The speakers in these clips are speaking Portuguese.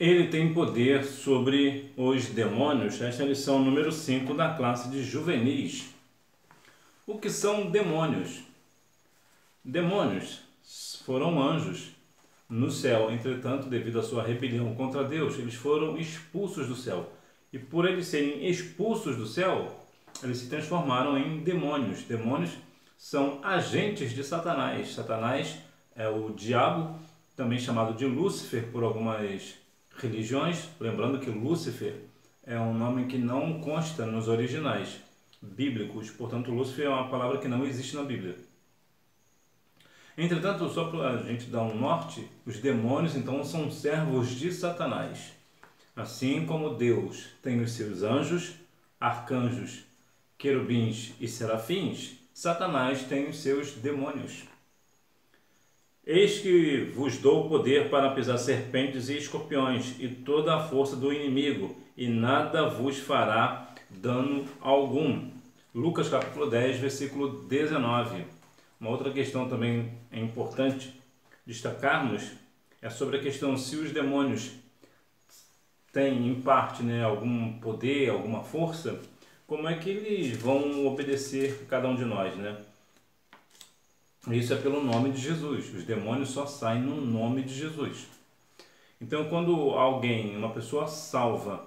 Ele tem poder sobre os demônios. Esta é a lição número 5 da classe de juvenis. O que são demônios? Demônios foram anjos no céu, entretanto, devido à sua rebelião contra Deus, eles foram expulsos do céu. E por eles serem expulsos do céu, eles se transformaram em demônios. Demônios são agentes de Satanás. Satanás é o diabo, também chamado de Lúcifer por algumas religiões. Lembrando que Lúcifer é um nome que não consta nos originais bíblicos, portanto Lúcifer é uma palavra que não existe na Bíblia. Entretanto, só para a gente dar um norte, os demônios então são servos de Satanás. Assim como Deus tem os seus anjos, arcanjos, querubins e serafins, Satanás tem os seus demônios. Eis que vos dou o poder para pisar serpentes e escorpiões e toda a força do inimigo, e nada vos fará dano algum. Lucas capítulo 10, versículo 19. Uma outra questão também é importante destacarmos é sobre a questão se os demônios têm em parte algum poder, alguma força, como é que eles vão obedecer cada um de nós, Isso é pelo nome de Jesus. Os demônios só saem no nome de Jesus. Então, quando alguém, uma pessoa salva,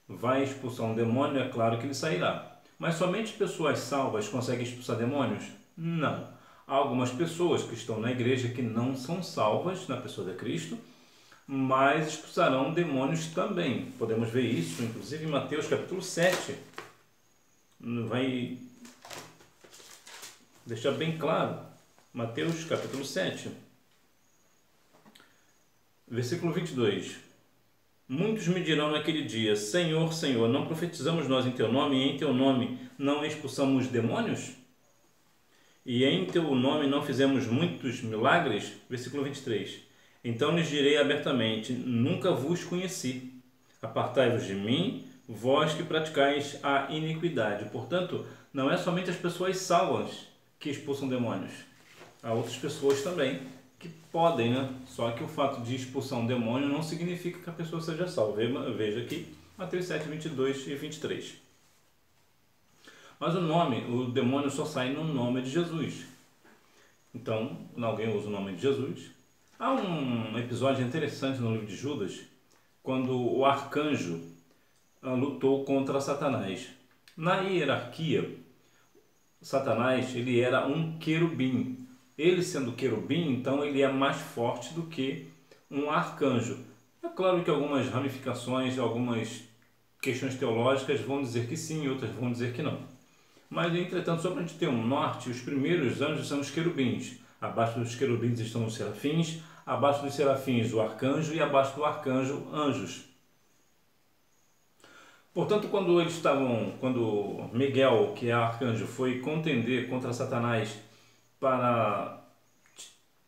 vai expulsar um demônio, é claro que ele sairá. Mas somente pessoas salvas conseguem expulsar demônios? Não. Há algumas pessoas que estão na igreja que não são salvas na pessoa de Cristo, mas expulsarão demônios também. Podemos ver isso, inclusive, em Mateus capítulo 7. Vai deixar bem claro. Mateus capítulo 7, versículo 22. Muitos me dirão naquele dia: Senhor, Senhor, não profetizamos nós em Teu nome, e em Teu nome não expulsamos demônios? E em Teu nome não fizemos muitos milagres? Versículo 23. Então lhes direi abertamente: nunca vos conheci. Apartai-vos de mim, vós que praticais a iniquidade. Portanto, não é somente as pessoas salvas que expulsam demônios. Há outras pessoas também que podem, Só que o fato de expulsar um demônio não significa que a pessoa seja salva. Veja aqui, Mateus 7, 22 e 23. Mas o demônio só sai no nome de Jesus. Então, quando alguém usa o nome de Jesus... Há um episódio interessante no livro de Judas, quando o arcanjo lutou contra Satanás. Na hierarquia, Satanás ele era um querubim. Ele sendo querubim, então ele é mais forte do que um arcanjo. É claro que algumas ramificações, algumas questões teológicas vão dizer que sim, outras vão dizer que não. Mas, entretanto, só para a gente ter um norte, os primeiros anjos são os querubins. Abaixo dos querubins estão os serafins, abaixo dos serafins o arcanjo e abaixo do arcanjo anjos. Portanto, quando Miguel, que é arcanjo, foi contender contra Satanás para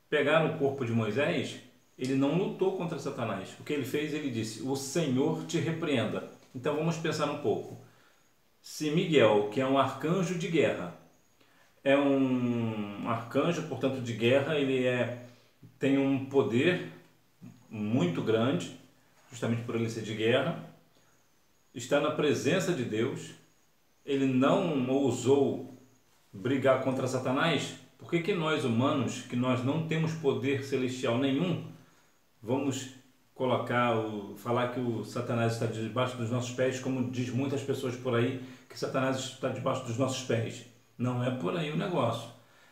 pegar o corpo de Moisés, ele não lutou contra Satanás. O que ele fez? Ele disse: o Senhor te repreenda. Então vamos pensar um pouco. Se Miguel, que é um arcanjo de guerra, é um arcanjo, portanto, de guerra, ele tem um poder muito grande, justamente por ele ser de guerra, está na presença de Deus, ele não ousou brigar contra Satanás. Por que nós humanos, que nós não temos poder celestial nenhum, vamos falar que o Satanás está debaixo dos nossos pés, como diz muitas pessoas por aí, que Satanás está debaixo dos nossos pés? Não é por aí o negócio.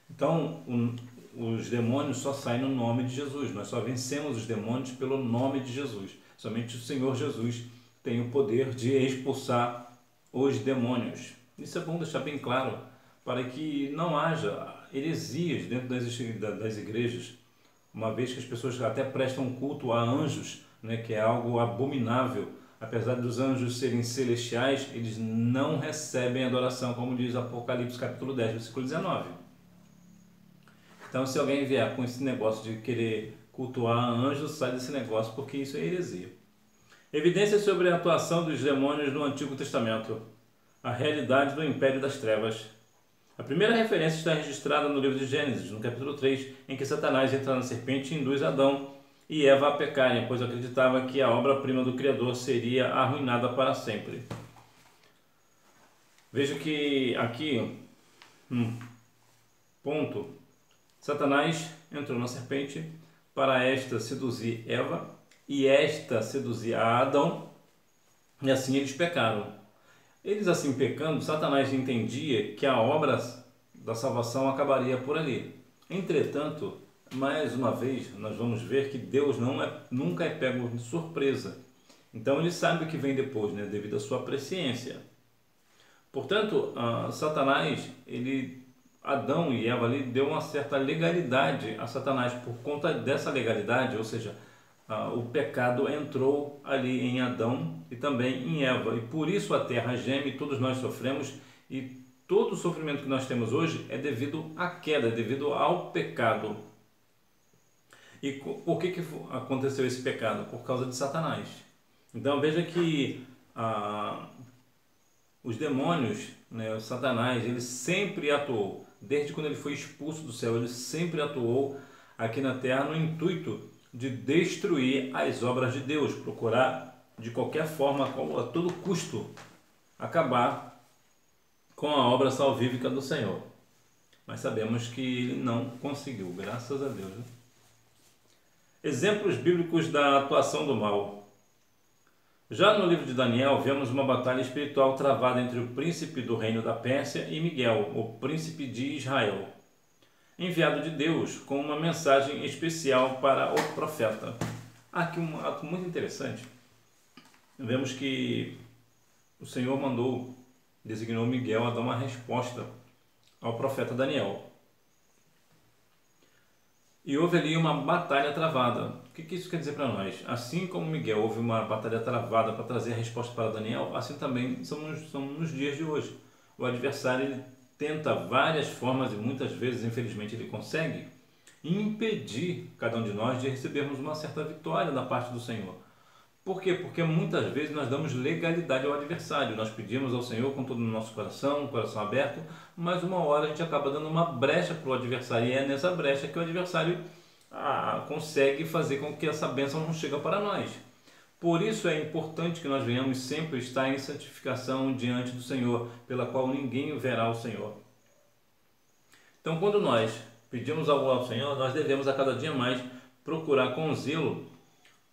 Então, os demônios só saem no nome de Jesus. Nós só vencemos os demônios pelo nome de Jesus. Somente o Senhor Jesus tem o poder de expulsar os demônios. Isso é bom deixar bem claro, para que não haja heresias dentro das igrejas, uma vez que as pessoas até prestam culto a anjos, que é algo abominável. Apesar dos anjos serem celestiais, eles não recebem adoração, como diz Apocalipse capítulo 10, versículo 19. Então, se alguém vier com esse negócio de querer cultuar anjos, sai desse negócio, porque isso é heresia. Evidências sobre a atuação dos demônios no Antigo Testamento. A realidade do império das trevas. A primeira referência está registrada no livro de Gênesis, no capítulo 3, em que Satanás entra na serpente e induz Adão e Eva a pecarem, pois acreditava que a obra-prima do Criador seria arruinada para sempre. Veja que aqui, ponto, Satanás entrou na serpente para esta seduzir Eva e esta seduzir a Adão, e assim eles pecaram. Eles assim pecando, Satanás entendia que a obra da salvação acabaria por ali. Entretanto, mais uma vez, nós vamos ver que Deus nunca é pego de surpresa. Então ele sabe o que vem depois, né, devido à sua presciência. Portanto, Satanás, Adão e Eva ali deu uma certa legalidade a Satanás. Por conta dessa legalidade, ou seja, o pecado entrou ali em Adão e também em Eva. E por isso a terra geme, todos nós sofremos, e todo o sofrimento que nós temos hoje é devido à queda, é devido ao pecado. E por que aconteceu esse pecado? Por causa de Satanás. Então veja que os demônios, né, o Satanás, ele sempre atuou, desde quando ele foi expulso do céu, ele sempre atuou aqui na terra no intuito de destruir as obras de Deus, procurar de qualquer forma, a todo custo, acabar com a obra salvífica do Senhor. Mas sabemos que ele não conseguiu, graças a Deus, né? Exemplos bíblicos da atuação do mal. Já no livro de Daniel, vemos uma batalha espiritual travada entre o príncipe do reino da Pérsia e Miguel, o príncipe de Israel, enviado de Deus com uma mensagem especial para o profeta. Aqui um ato muito interessante. Vemos que o Senhor designou Miguel a dar uma resposta ao profeta Daniel. E houve ali uma batalha travada. O que isso quer dizer para nós? Assim como Miguel houve uma batalha travada para trazer a resposta para Daniel, assim também somos nos dias de hoje. O adversário ele tenta várias formas, e muitas vezes, infelizmente, ele consegue impedir cada um de nós de recebermos uma certa vitória da parte do Senhor. Por quê? Porque muitas vezes nós damos legalidade ao adversário. Nós pedimos ao Senhor com todo o nosso coração, coração aberto, mas uma hora a gente acaba dando uma brecha para o adversário, e é nessa brecha que o adversário consegue fazer com que essa bênção não chegue para nós. Por isso é importante que nós venhamos sempre estar em santificação diante do Senhor, pela qual ninguém verá o Senhor. Então, quando nós pedimos algo ao Senhor, nós devemos a cada dia mais procurar com zelo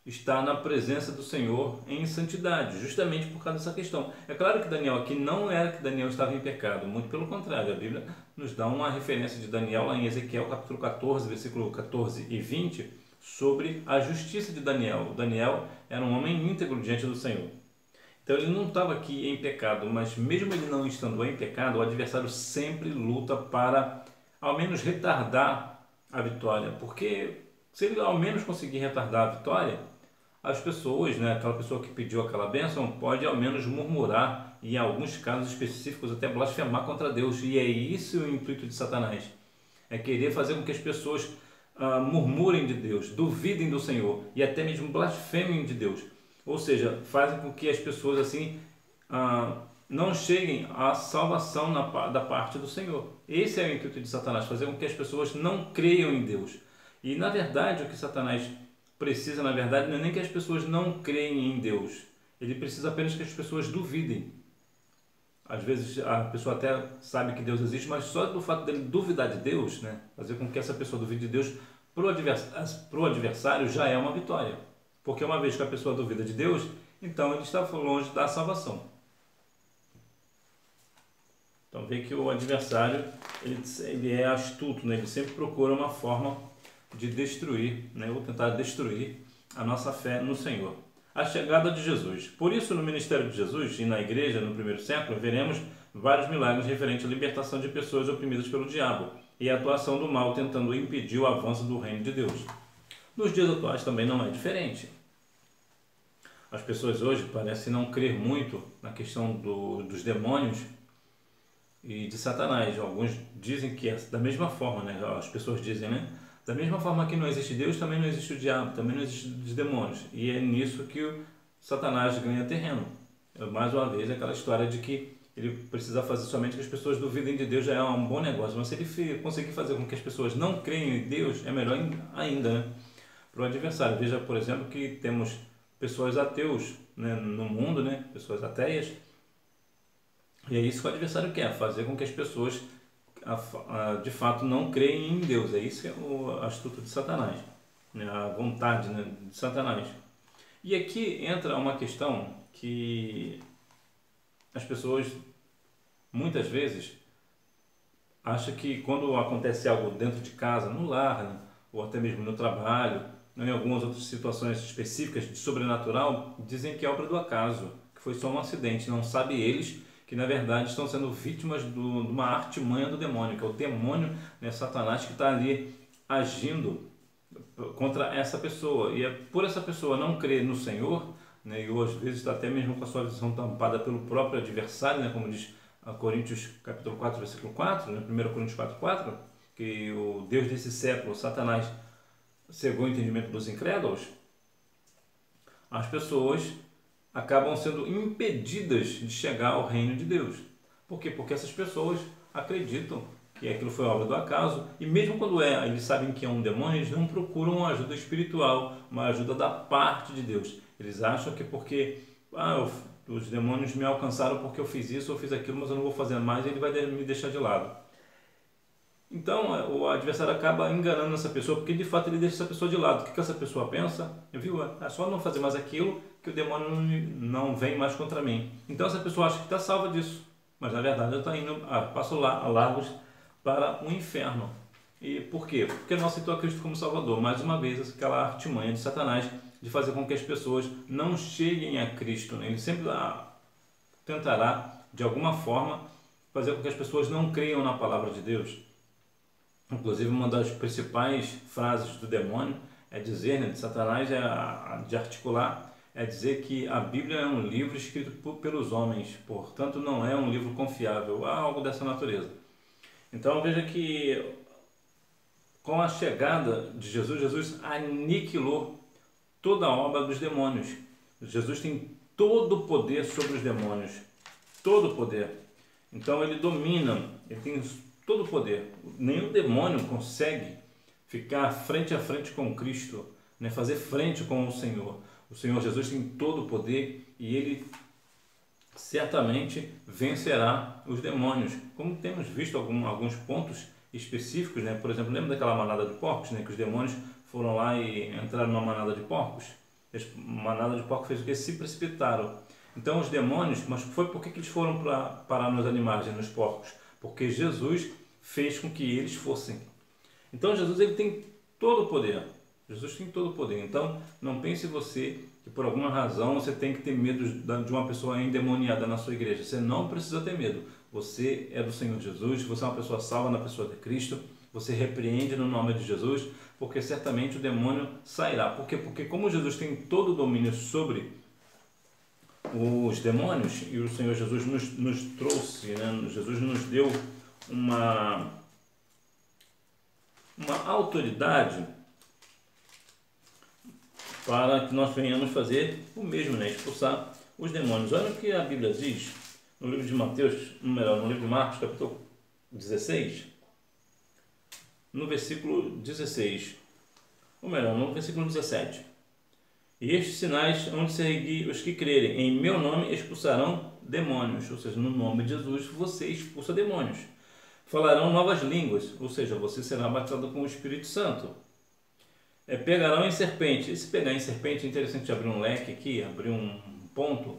estar na presença do Senhor em santidade, justamente por causa dessa questão. É claro que Daniel aqui não era que Daniel estava em pecado, muito pelo contrário, a Bíblia nos dá uma referência de Daniel lá em Ezequiel capítulo 14, versículo 14 e 20, sobre a justiça de Daniel. Daniel era um homem íntegro diante do Senhor. Então ele não estava aqui em pecado, mas mesmo ele não estando em pecado, o adversário sempre luta para ao menos retardar a vitória, porque se ele ao menos conseguir retardar a vitória, as pessoas, né, aquela pessoa que pediu aquela bênção, pode ao menos murmurar e em alguns casos específicos até blasfemar contra Deus. E é isso o intuito de Satanás, é querer fazer com que as pessoas murmurem de Deus, duvidem do Senhor e até mesmo blasfemem de Deus. Ou seja, fazem com que as pessoas assim não cheguem à salvação da parte do Senhor. Esse é o intuito de Satanás, fazer com que as pessoas não creiam em Deus. E na verdade o que Satanás precisa, na verdade, não é nem que as pessoas não creem em Deus. Ele precisa apenas que as pessoas duvidem. Às vezes a pessoa até sabe que Deus existe, mas só do fato dele duvidar de Deus, né, fazer com que essa pessoa duvide de Deus, para o adversário já é uma vitória. Porque uma vez que a pessoa duvida de Deus, então ele está longe da salvação. Então vê que o adversário ele é astuto, né? Ele sempre procura uma forma de destruir, né, ou tentar destruir a nossa fé no Senhor. A chegada de Jesus. Por isso, no ministério de Jesus e na igreja no primeiro século, veremos vários milagres referentes à libertação de pessoas oprimidas pelo diabo e a atuação do mal tentando impedir o avanço do reino de Deus. Nos dias atuais também não é diferente. As pessoas hoje parecem não crer muito na questão dos demônios e de Satanás. Alguns dizem que é da mesma forma, né? As pessoas dizem, né? Da mesma forma que não existe Deus, também não existe o diabo, também não existe os demônios. E é nisso que o Satanás ganha terreno. Mais uma vez, aquela história de que ele precisa fazer somente que as pessoas duvidem de Deus já é um bom negócio. Mas se ele conseguir fazer com que as pessoas não creiam em Deus, é melhor ainda, né? para o adversário. Veja, por exemplo, que temos pessoas ateus, né, no mundo, né, pessoas ateias, e é isso que o adversário quer, fazer com que as pessoas de fato não creem em Deus. É isso que é a astuto de Satanás, né, a vontade, né, de Satanás. E aqui entra uma questão que as pessoas muitas vezes acham que quando acontece algo dentro de casa, no lar, né, ou até mesmo no trabalho, né, em algumas outras situações específicas de sobrenatural, dizem que é obra do acaso, que foi só um acidente. Não sabem eles que na verdade estão sendo vítimas de uma artimanha do demônio, que é o demônio, né, Satanás, que está ali agindo contra essa pessoa. E é por essa pessoa não crer no Senhor, né, e ou às vezes está até mesmo com a sua visão tampada pelo próprio adversário, né, como diz a Coríntios capítulo 4, versículo 4, né, 1 Coríntios 4, 4, que o Deus desse século, Satanás, cegou o entendimento dos incrédulos. As pessoas acabam sendo impedidas de chegar ao reino de Deus. Por quê? Porque essas pessoas acreditam que aquilo foi obra do acaso, e mesmo quando eles sabem que é um demônio, eles não procuram uma ajuda espiritual, uma ajuda da parte de Deus. Eles acham que porque os demônios me alcançaram porque eu fiz isso ou fiz aquilo, mas eu não vou fazer mais, e ele vai me deixar de lado. Então o adversário acaba enganando essa pessoa, porque de fato ele deixa essa pessoa de lado. O que essa pessoa pensa? Viu? É só não fazer mais aquilo que o demônio não vem mais contra mim. Então essa pessoa acha que está salva disso, mas na verdade ela está indo a passos largos para o inferno. E por quê? Porque não aceitou a Cristo como Salvador. Mais uma vez, aquela artimanha de Satanás de fazer com que as pessoas não cheguem a Cristo, né? Ele sempre tentará, de alguma forma, fazer com que as pessoas não creiam na palavra de Deus. Inclusive, uma das principais frases do demônio é dizer, né, de Satanás, de articular, é dizer que a Bíblia é um livro escrito pelos homens, portanto não é um livro confiável, algo dessa natureza. Então veja que com a chegada de Jesus, Jesus aniquilou toda a obra dos demônios. Jesus tem todo o poder sobre os demônios, todo o poder. Então ele domina, ele tem todo o poder. Nenhum demônio consegue ficar frente a frente com Cristo, né? Fazer frente com o Senhor. O Senhor Jesus tem todo o poder e ele certamente vencerá os demônios. Como temos visto alguns pontos específicos, né? Por exemplo, lembra daquela manada de porcos, né? Que os demônios foram lá e entraram numa manada de porcos? A manada de porcos fez o que? Se precipitaram. Então os demônios, mas foi por que eles foram parar nos animais e nos porcos? Porque Jesus fez com que eles fossem. Então Jesus ele tem todo o poder. Jesus tem todo o poder. Então não pense você que por alguma razão você tem que ter medo de uma pessoa endemoniada na sua igreja. Você não precisa ter medo. Você é do Senhor Jesus, você é uma pessoa salva na pessoa de Cristo, você repreende no nome de Jesus, porque certamente o demônio sairá. Por quê? Porque como Jesus tem todo o domínio sobre os demônios, e o Senhor Jesus nos trouxe, né? Jesus nos deu uma autoridade para que nós venhamos fazer o mesmo, né? Expulsar os demônios. Olha o que a Bíblia diz no livro de Mateus, no livro de Marcos, capítulo 16, no versículo 16, ou melhor, no versículo 17. E estes sinais hão de seguir os que crerem. Em meu nome expulsarão demônios. Ou seja, no nome de Jesus você expulsa demônios. Falarão novas línguas. Ou seja, você será batizado com o Espírito Santo. Pegarão em serpente. Esse pegar em serpente é interessante abrir um leque aqui, abrir um ponto,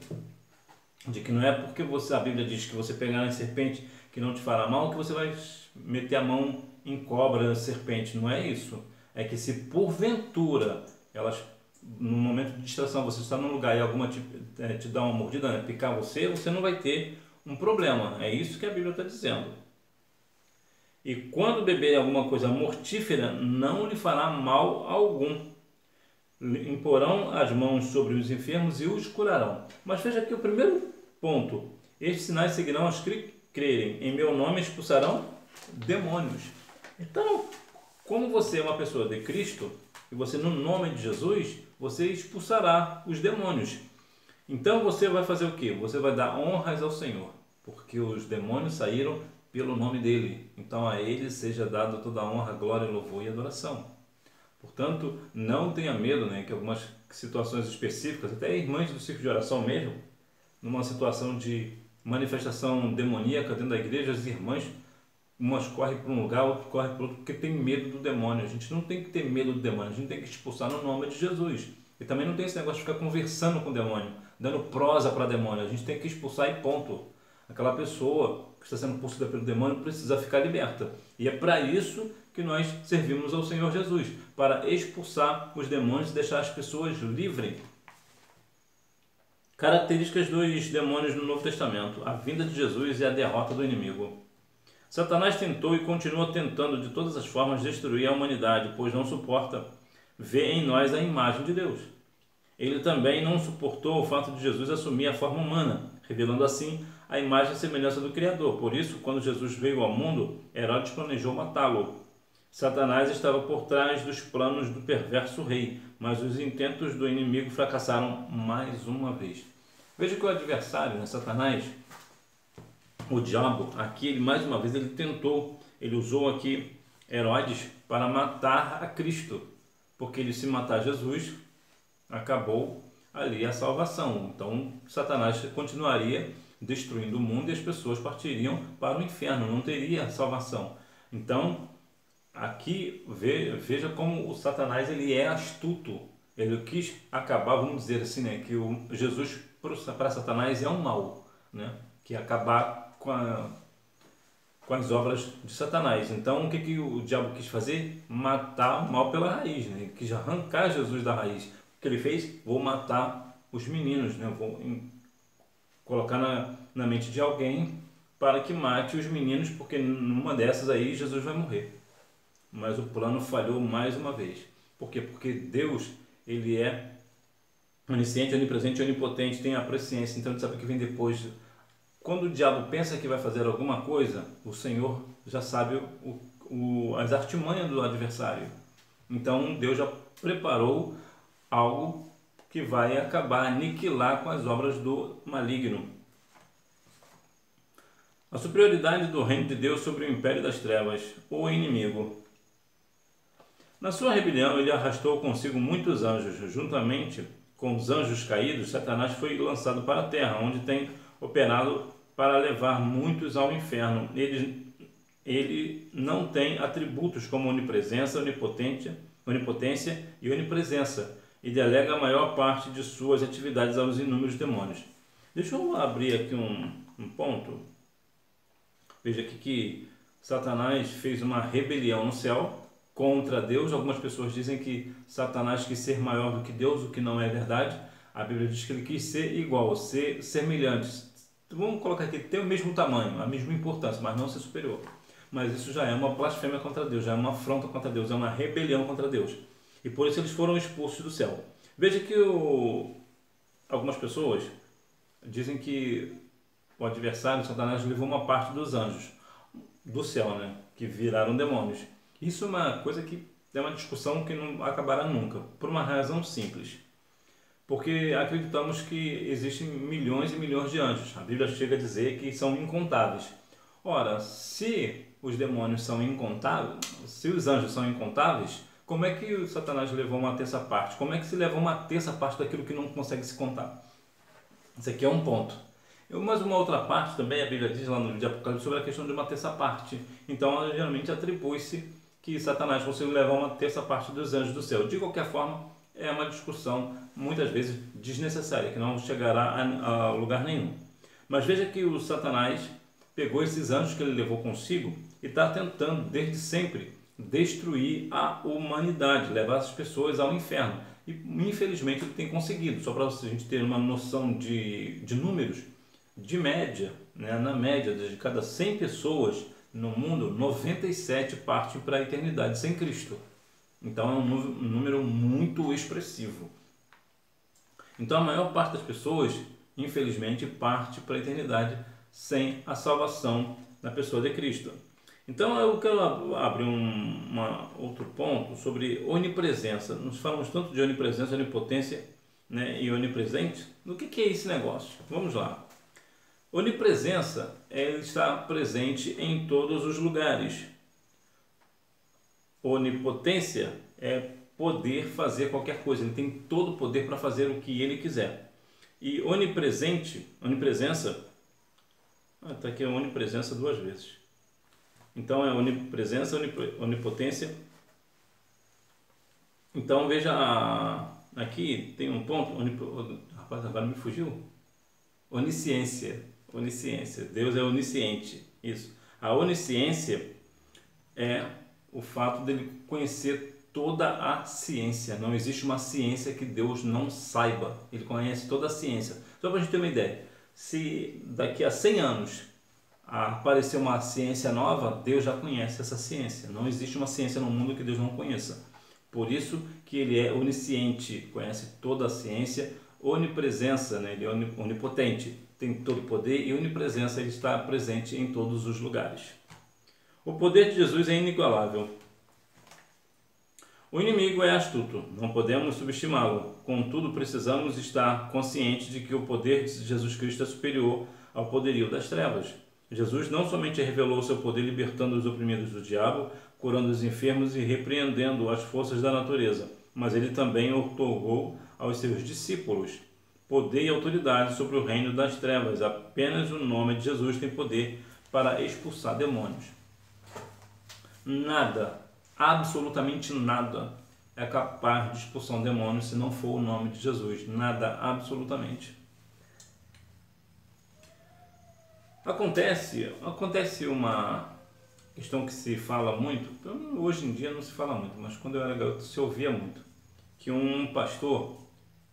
de que não é porque a Bíblia diz que você pegar em serpente que não te fará mal, que você vai meter a mão em cobra, serpente. Não é isso. É que se porventura elas, no momento de distração, você está num lugar e alguma te dá uma mordida, né, picar você não vai ter um problema. É isso que a Bíblia está dizendo. E quando beber alguma coisa mortífera, não lhe fará mal algum. Imporão as mãos sobre os enfermos e os curarão. Mas veja aqui o primeiro ponto. Estes sinais seguirão aos que crerem. Em meu nome expulsarão demônios. Então, como você é uma pessoa de Cristo, e você no nome de Jesus, você expulsará os demônios. Então você vai fazer o quê? Você vai dar honras ao Senhor, porque os demônios saíram pelo nome dele. Então a ele seja dado toda a honra, glória, louvor e adoração. Portanto, não tenha medo, né, que algumas situações específicas, até irmãs do círculo de oração mesmo, numa situação de manifestação demoníaca dentro da igreja, as irmãs, umas correm para um lugar, outras correm para outro, porque tem medo do demônio. A gente não tem que ter medo do demônio, a gente tem que expulsar no nome de Jesus. E também não tem esse negócio de ficar conversando com o demônio, dando prosa para demônio. A gente tem que expulsar e ponto. Aquela pessoa que está sendo possuída pelo demônio precisa ficar liberta. E é para isso que nós servimos ao Senhor Jesus, para expulsar os demônios e deixar as pessoas livres. Características dos demônios no Novo Testamento: a vinda de Jesus e a derrota do inimigo. Satanás tentou e continua tentando de todas as formas destruir a humanidade, pois não suporta ver em nós a imagem de Deus. Ele também não suportou o fato de Jesus assumir a forma humana, revelando assim a imagem e semelhança do Criador. Por isso, quando Jesus veio ao mundo, Herodes planejou matá-lo. Satanás estava por trás dos planos do perverso rei, mas os intentos do inimigo fracassaram mais uma vez. Veja que o adversário, né, Satanás, o diabo, aqui ele mais uma vez ele usou aqui Herodes para matar a Cristo, porque ele, se matar Jesus, acabou ali a salvação. Então Satanás continuaria destruindo o mundo e as pessoas partiriam para o inferno, não teria salvação. Então aqui veja como o Satanás ele é astuto. Ele quis acabar, vamos dizer assim, né, que o Jesus para Satanás é um mal, né, que é acabar com as obras de Satanás. Então o que o diabo quis fazer? Matar o mal pela raiz, né? Ele quis arrancar Jesus da raiz. O que ele fez? Vou matar os meninos, né? Vou colocar na mente de alguém para que mate os meninos, porque numa dessas aí Jesus vai morrer. Mas o plano falhou mais uma vez. Por quê? Porque Deus, ele é onisciente, onipresente e onipotente, tem a presciência, então ele sabe o que vem depois. Quando o diabo pensa que vai fazer alguma coisa, o Senhor já sabe as artimanhas do adversário. Então Deus já preparou algo que vai acabar, aniquilar com as obras do maligno. A superioridade do reino de Deus sobre o império das trevas, o inimigo. Na sua rebelião, ele arrastou consigo muitos anjos. Juntamente com os anjos caídos, Satanás foi lançado para a terra, onde tem operado para levar muitos ao inferno. Ele não tem atributos como onipresença, onipotência e onipresença, e delega a maior parte de suas atividades aos inúmeros demônios. Deixa eu abrir aqui um ponto. Veja aqui que Satanás fez uma rebelião no céu contra Deus. Algumas pessoas dizem que Satanás quis ser maior do que Deus, o que não é verdade. A Bíblia diz que ele quis ser igual, ser semelhante. Vamos colocar aqui, ter o mesmo tamanho, a mesma importância, mas não ser superior. Mas isso já é uma blasfêmia contra Deus, já é uma afronta contra Deus, é uma rebelião contra Deus. E por isso eles foram expulsos do céu. Veja que algumas pessoas dizem que o adversário, Satanás, levou uma parte dos anjos do céu, né, que viraram demônios. Isso é uma coisa que é uma discussão que não acabará nunca, por uma razão simples. Porque acreditamos que existem milhões e milhões de anjos. A Bíblia chega a dizer que são incontáveis. Ora, se os demônios são incontáveis, se os anjos são incontáveis, como é que o Satanás levou uma terça parte? Como é que se leva uma terça parte daquilo que não consegue se contar? Isso aqui é um ponto. Mas uma outra parte também, a Bíblia diz lá no livro de Apocalipse sobre a questão de uma terça parte. Então, geralmente atribui-se que Satanás conseguiu levar uma terça parte dos anjos do céu. De qualquer forma, é uma discussão muitas vezes desnecessária, que não chegará a lugar nenhum. Mas veja que o Satanás pegou esses anjos que ele levou consigo e está tentando, desde sempre, destruir a humanidade, levar as pessoas ao inferno. E infelizmente ele tem conseguido. Só para a gente ter uma noção de números, de média, né? Na média de cada 100 pessoas no mundo, 97 partem para a eternidade sem Cristo. Então é um número muito expressivo. Então a maior parte das pessoas, infelizmente, parte para a eternidade sem a salvação na pessoa de Cristo. Então eu quero abrir outro ponto sobre onipresença. Nós falamos tanto de onipresença, onipotência, né, e onipresente. O que é esse negócio? Vamos lá. Onipresença é estar presente em todos os lugares. Onipotência é poder fazer qualquer coisa, ele tem todo o poder para fazer o que ele quiser. E onipresença, está aqui a onipresença duas vezes. Então é onipresença, onipotência. Então veja, aqui tem um ponto, rapaz, agora me fugiu. Onisciência, Deus é onisciente, isso. A onisciência é o fato dele conhecer toda a ciência. Não existe uma ciência que Deus não saiba. Ele conhece toda a ciência. Só para a gente ter uma ideia, se daqui a 100 anos aparecer uma ciência nova, Deus já conhece essa ciência. Não existe uma ciência no mundo que Deus não conheça. Por isso que ele é onisciente, conhece toda a ciência. Onipresença, né? Ele é onipotente, tem todo o poder, e onipresença, ele está presente em todos os lugares. O poder de Jesus é inigualável. O inimigo é astuto, não podemos subestimá-lo. Contudo, precisamos estar conscientes de que o poder de Jesus Cristo é superior ao poderio das trevas. Jesus não somente revelou seu poder libertando os oprimidos do diabo, curando os enfermos e repreendendo as forças da natureza, mas ele também otorgou aos seus discípulos poder e autoridade sobre o reino das trevas. Apenas o nome de Jesus tem poder para expulsar demônios. Nada, absolutamente nada, é capaz de expulsar um demônio se não for o nome de Jesus. Nada, absolutamente. Acontece uma questão que se fala muito, hoje em dia não se fala muito, mas quando eu era garoto se ouvia muito, que um pastor,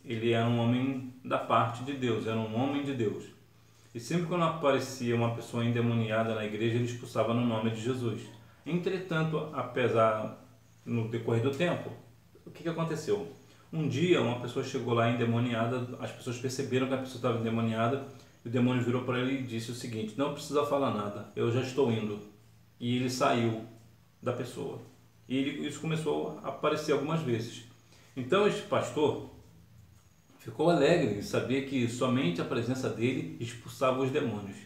ele era um homem da parte de Deus, era um homem de Deus. E sempre quando aparecia uma pessoa endemoniada na igreja, ele expulsava no nome de Jesus. Entretanto, apesar no decorrer do tempo, o que aconteceu? Um dia uma pessoa chegou lá endemoniada, as pessoas perceberam que a pessoa estava endemoniada, e o demônio virou para ele e disse o seguinte: não precisa falar nada, eu já estou indo. E ele saiu da pessoa. E isso começou a aparecer algumas vezes. Então este pastor ficou alegre em saber que somente a presença dele expulsava os demônios.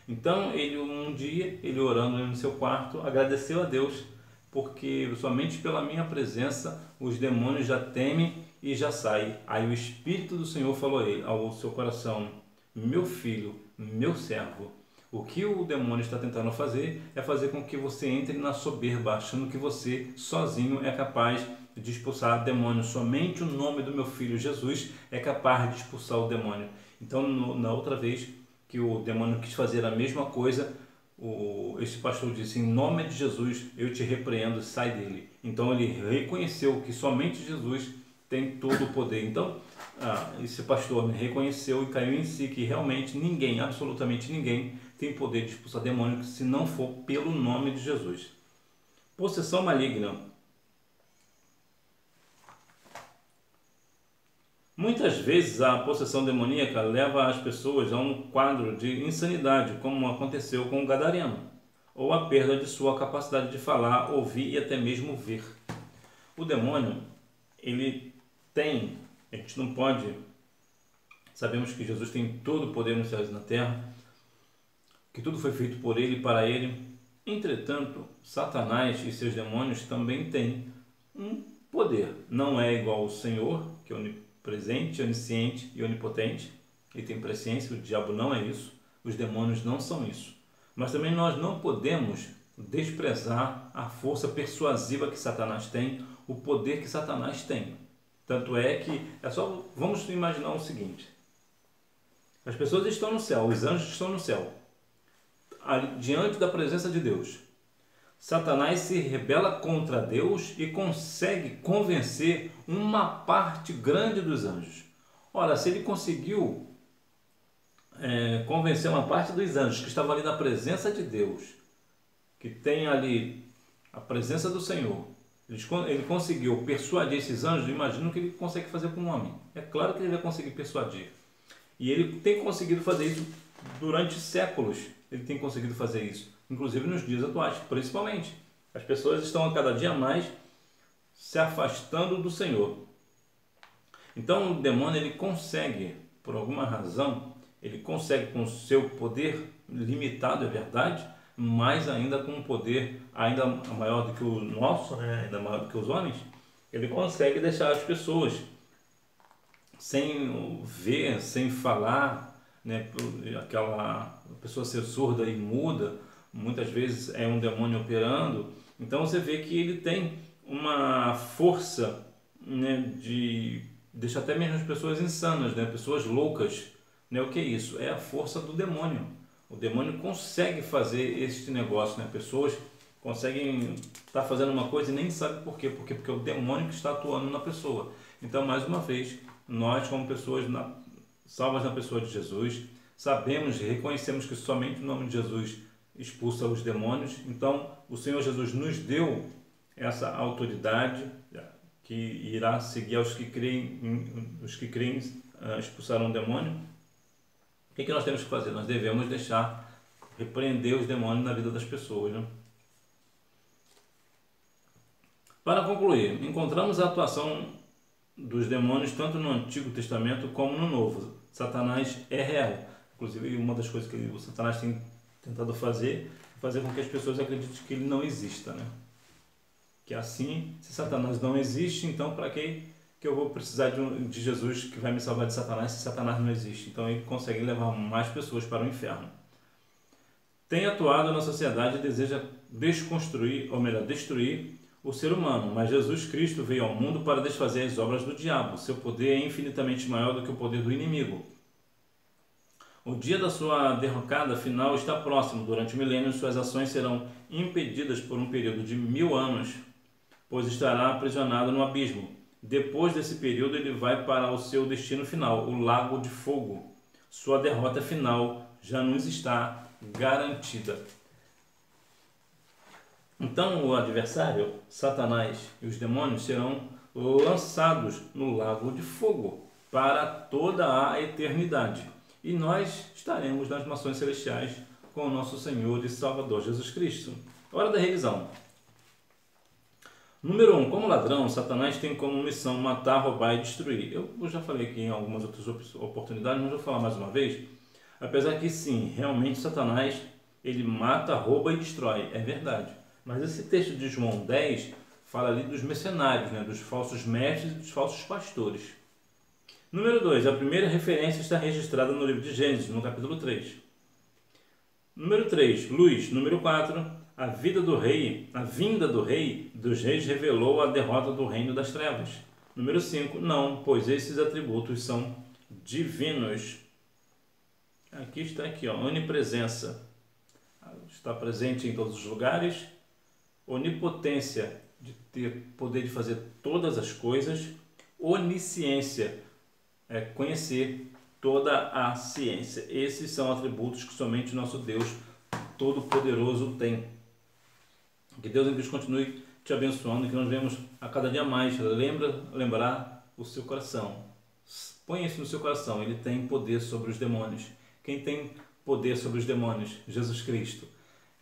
Então um dia, ele orando no seu quarto, agradeceu a Deus, porque somente pela minha presença os demônios já temem e já saem. Aí o Espírito do Senhor falou ao seu coração: meu filho, meu servo, o que o demônio está tentando fazer é fazer com que você entre na soberba, achando que você sozinho é capaz de expulsar demônio. Somente o nome do meu filho Jesus é capaz de expulsar o demônio. Então, na outra vez que o demônio quis fazer a mesma coisa, esse pastor disse: em nome de Jesus eu te repreendo, sai dele. Então ele reconheceu que somente Jesus tem todo o poder. Então esse pastor reconheceu e caiu em si que realmente ninguém, absolutamente ninguém, tem poder de expulsar demônio se não for pelo nome de Jesus. Possessão maligna. Muitas vezes a possessão demoníaca leva as pessoas a um quadro de insanidade, como aconteceu com o gadareno, ou a perda de sua capacidade de falar, ouvir e até mesmo ver. O demônio, ele tem, a gente não pode, sabemos que Jesus tem todo o poder nos céus e na terra, que tudo foi feito por ele e para ele. Entretanto, Satanás e seus demônios também têm um poder. Não é igual ao Senhor, que é onipresente, onisciente e onipotente. Ele tem presciência, o diabo não é isso. Os demônios não são isso. Mas também nós não podemos desprezar a força persuasiva que Satanás tem, o poder que Satanás tem. Tanto é que, vamos imaginar o seguinte: as pessoas estão no céu, os anjos estão no céu, diante da presença de Deus. Satanás se rebela contra Deus e consegue convencer uma parte grande dos anjos. Ora, se ele conseguiu convencer uma parte dos anjos que estavam ali na presença de Deus, que tem ali a presença do Senhor, ele conseguiu persuadir esses anjos, imagina o que ele consegue fazer com um homem. É claro que ele vai conseguir persuadir. E ele tem conseguido fazer isso durante séculos. Ele tem conseguido fazer isso, inclusive nos dias atuais, principalmente. As pessoas estão a cada dia mais se afastando do Senhor. Então o demônio, ele consegue, por alguma razão, ele consegue com o seu poder limitado, é verdade, mas ainda com um poder ainda maior do que o nosso, ainda maior do que os homens, Ele consegue deixar as pessoas sem ver, sem falar, né? Aquela pessoa ser surda e muda, muitas vezes é um demônio operando. Então você vê que ele tem uma força, né, de deixar até mesmo as pessoas insanas, né, pessoas loucas, né? O que é isso? É a força do demônio. O demônio consegue fazer este negócio, né? Pessoas conseguem estar fazendo uma coisa e nem sabe por quê. Porque é o demônio que está atuando na pessoa. Então, mais uma vez, nós como pessoas salvas na pessoa de Jesus, sabemos e reconhecemos que somente o nome de Jesus expulsa os demônios. Então, o Senhor Jesus nos deu essa autoridade que irá seguir aos que creem, expulsarão o demônio. O que nós temos que fazer? Nós devemos deixar repreender os demônios na vida das pessoas, né? Para concluir, encontramos a atuação dos demônios tanto no Antigo Testamento como no Novo. Satanás é real. Inclusive, uma das coisas que o Satanás tem tentado fazer é fazer com que as pessoas acreditem que ele não exista, né? Que assim, se Satanás não existe, então para que eu vou precisar de Jesus que vai me salvar de Satanás se Satanás não existe? Então ele consegue levar mais pessoas para o inferno. Tem atuado na sociedade e deseja desconstruir, ou melhor, destruir o ser humano, mas Jesus Cristo veio ao mundo para desfazer as obras do diabo. Seu poder é infinitamente maior do que o poder do inimigo. O dia da sua derrocada final está próximo. Durante o milênio, suas ações serão impedidas por um período de 1000 anos, pois estará aprisionado no abismo. Depois desse período, ele vai para o seu destino final, o lago de fogo. Sua derrota final já nos está garantida. Então o adversário, Satanás e os demônios serão lançados no lago de fogo para toda a eternidade. E nós estaremos nas mansões celestiais com o nosso Senhor e Salvador Jesus Cristo. Hora da revisão. Número 1. Como ladrão, Satanás tem como missão matar, roubar e destruir. Eu já falei aqui em algumas outras oportunidades, mas vou falar mais uma vez. Apesar que sim, realmente Satanás ele mata, rouba e destrói. É verdade. Mas esse texto de João 10 fala ali dos mercenários, né? Dos falsos mestres e dos falsos pastores. Número 2. A primeira referência está registrada no livro de Gênesis, no capítulo 3. Número 3. Luz. Número 4. A vinda do rei dos reis revelou a derrota do reino das trevas. Número 5. Não, pois esses atributos são divinos. Aqui está ó, onipresença. Está presente em todos os lugares. Onipotência, de ter poder de fazer todas as coisas. Onisciência, é conhecer toda a ciência. Esses são atributos que somente nosso Deus Todo-Poderoso tem. Que Deus em Cristo continue te abençoando e que nós venhamos a cada dia mais lembrar o seu coração. Põe isso no seu coração. Ele tem poder sobre os demônios. Quem tem poder sobre os demônios? Jesus Cristo.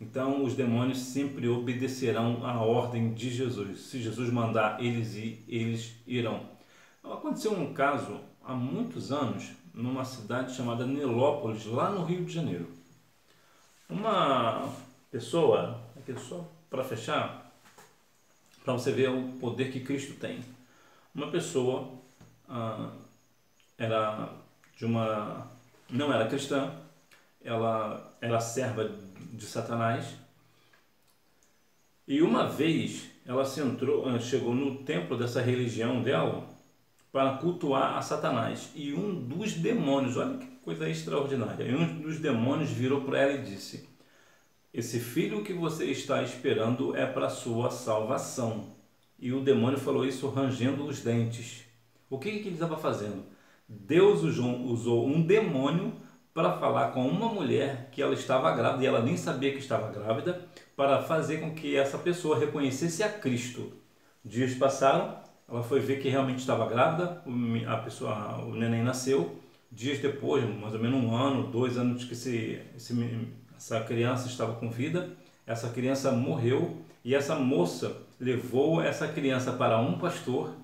Então os demônios sempre obedecerão à ordem de Jesus. Se Jesus mandar eles ir, eles irão. Aconteceu um caso há muitos anos numa cidade chamada Nilópolis, lá no Rio de Janeiro. Uma pessoa, aqui só para fechar, para você ver o poder que Cristo tem. Uma pessoa não era cristã, ela era serva de Satanás, e uma vez ela chegou no templo dessa religião dela para cultuar a Satanás, e um dos demônios, olha que coisa extraordinária, e um dos demônios virou para ela e disse: esse filho que você está esperando é para sua salvação. E o demônio falou isso rangendo os dentes. O que ele estava fazendo? Deus usou um demônio para falar com uma mulher que ela estava grávida e ela nem sabia que estava grávida, para fazer com que essa pessoa reconhecesse a Cristo. Dias passaram, ela foi ver que realmente estava grávida, o neném nasceu. Dias depois, mais ou menos 1 ano, 2 anos que essa criança estava com vida, essa criança morreu e essa moça levou essa criança para um pastor,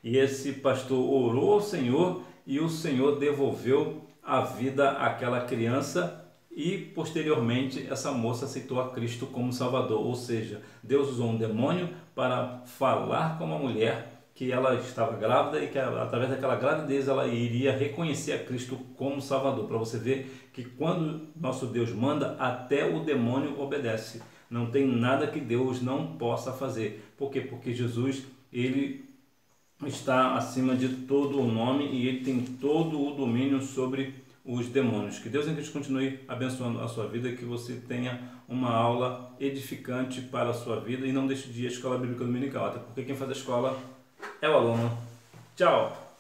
e esse pastor orou ao Senhor e o Senhor devolveu a vida àquela criança, e posteriormente essa moça aceitou a Cristo como Salvador. Ou seja, Deus usou um demônio para falar com uma mulher que ela estava grávida e que através daquela gravidez ela iria reconhecer a Cristo como Salvador. Para você ver que quando nosso Deus manda, até o demônio obedece. Não tem nada que Deus não possa fazer. Por quê? Porque Jesus, ele está acima de todo o nome e ele tem todo o domínio sobre os demônios. Que Deus em Cristo continue abençoando a sua vida, que você tenha uma aula edificante para a sua vida e não deixe de ir à Escola Bíblica Dominical, até porque quem faz a escola é o aluno. Tchau!